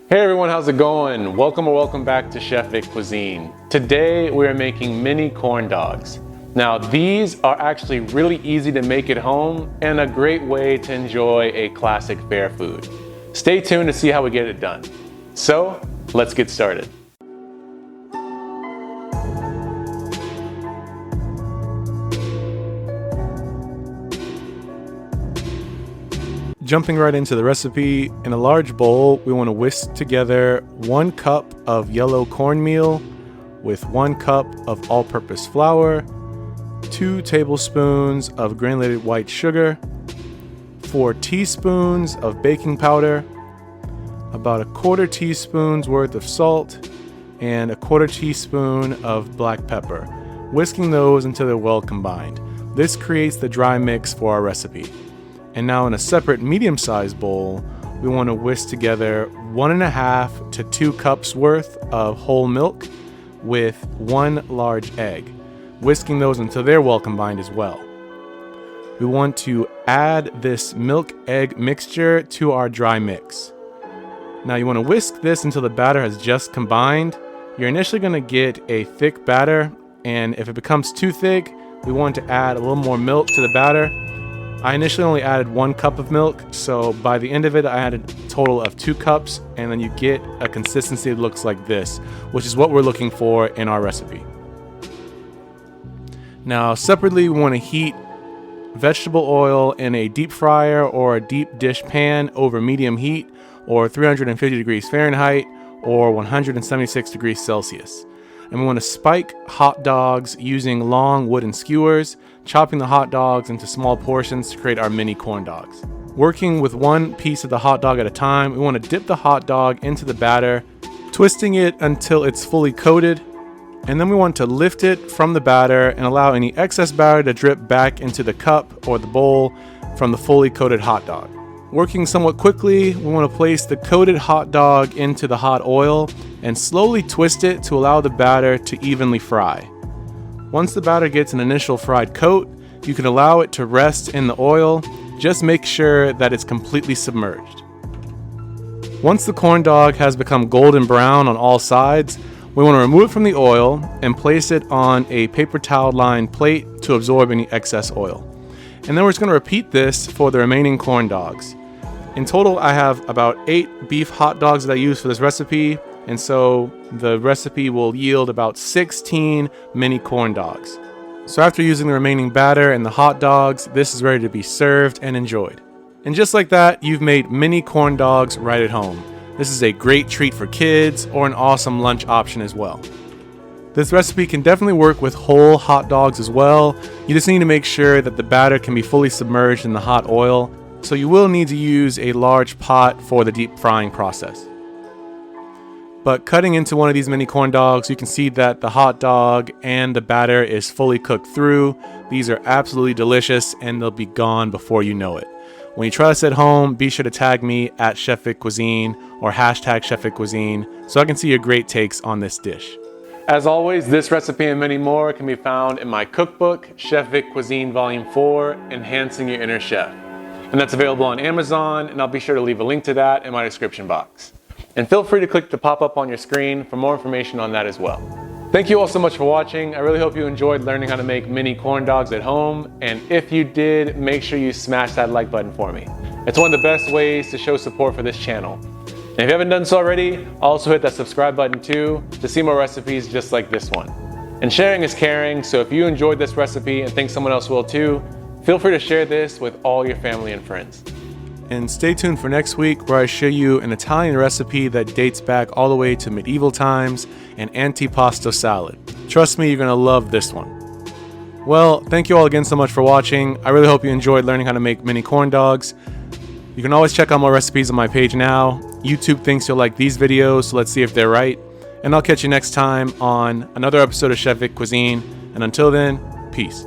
Hey everyone, how's it going? Welcome back to Chef Vic Cuisine. Today we are making mini corn dogs. Now these are actually really easy to make at home and a great way to enjoy a classic fair food. Stay tuned to see how we get it done. So let's get started. Jumping right into the recipe, in a large bowl, we want to whisk together 1 cup of yellow cornmeal with 1 cup of all-purpose flour, 2 tablespoons of granulated white sugar, 4 teaspoons of baking powder, about 1/4 teaspoon's worth of salt, and 1/4 teaspoon of black pepper, whisking those until they're well combined. This creates the dry mix for our recipe. And now in a separate medium-sized bowl, we want to whisk together 1.5 to 2 cups worth of whole milk with 1 large egg, whisking those until they're well combined as well. We want to add this milk-egg mixture to our dry mix. Now you want to whisk this until the batter has just combined. You're initially going to get a thick batter, and if it becomes too thick, we want to add a little more milk to the batter. I initially only added 1 cup of milk, so by the end of it I added a total of 2 cups, and then you get a consistency that looks like this, which is what we're looking for in our recipe. Now separately, we want to heat vegetable oil in a deep fryer or a deep dish pan over medium heat, or 350 degrees Fahrenheit or 176 degrees Celsius. And we want to spike hot dogs using long wooden skewers, chopping the hot dogs into small portions to create our mini corn dogs. Working with 1 piece of the hot dog at a time, we want to dip the hot dog into the batter, twisting it until it's fully coated, and then we want to lift it from the batter and allow any excess batter to drip back into the cup or the bowl from the fully coated hot dog. Working somewhat quickly, we want to place the coated hot dog into the hot oil and slowly twist it to allow the batter to evenly fry. Once the batter gets an initial fried coat, you can allow it to rest in the oil. Just make sure that it's completely submerged. Once the corn dog has become golden brown on all sides, we want to remove it from the oil and place it on a paper towel lined plate to absorb any excess oil. And then we're just going to repeat this for the remaining corn dogs. In total, I have about 8 beef hot dogs that I use for this recipe, and so the recipe will yield about 16 mini corn dogs. So after using the remaining batter and the hot dogs, this is ready to be served and enjoyed. And just like that, you've made mini corn dogs right at home. This is a great treat for kids or an awesome lunch option as well. This recipe can definitely work with whole hot dogs as well. You just need to make sure that the batter can be fully submerged in the hot oil, so you will need to use a large pot for the deep frying process. But cutting into one of these mini corn dogs, you can see that the hot dog and the batter is fully cooked through. These are absolutely delicious and they'll be gone before you know it. When you try this at home, be sure to tag me at Chef Vic Cuisine or hashtag Chef Vic Cuisine so I can see your great takes on this dish. As always, this recipe and many more can be found in my cookbook, Chef Vic Cuisine Volume 4, Enhancing Your Inner Chef. And that's available on Amazon, and I'll be sure to leave a link to that in my description box. And feel free to click the pop-up on your screen for more information on that as well. Thank you all so much for watching. I really hope you enjoyed learning how to make mini corn dogs at home. And if you did, make sure you smash that like button for me. It's one of the best ways to show support for this channel. And if you haven't done so already, also hit that subscribe button too to see more recipes just like this one. And sharing is caring, so if you enjoyed this recipe and think someone else will too, feel free to share this with all your family and friends. And stay tuned for next week where I show you an Italian recipe that dates back all the way to medieval times, an antipasto salad. Trust me, you're going to love this one. Well, thank you all again so much for watching. I really hope you enjoyed learning how to make mini corn dogs. You can always check out more recipes on my page now. YouTube thinks you'll like these videos, so let's see if they're right. And I'll catch you next time on another episode of Chef Vic Cuisine. And until then, peace.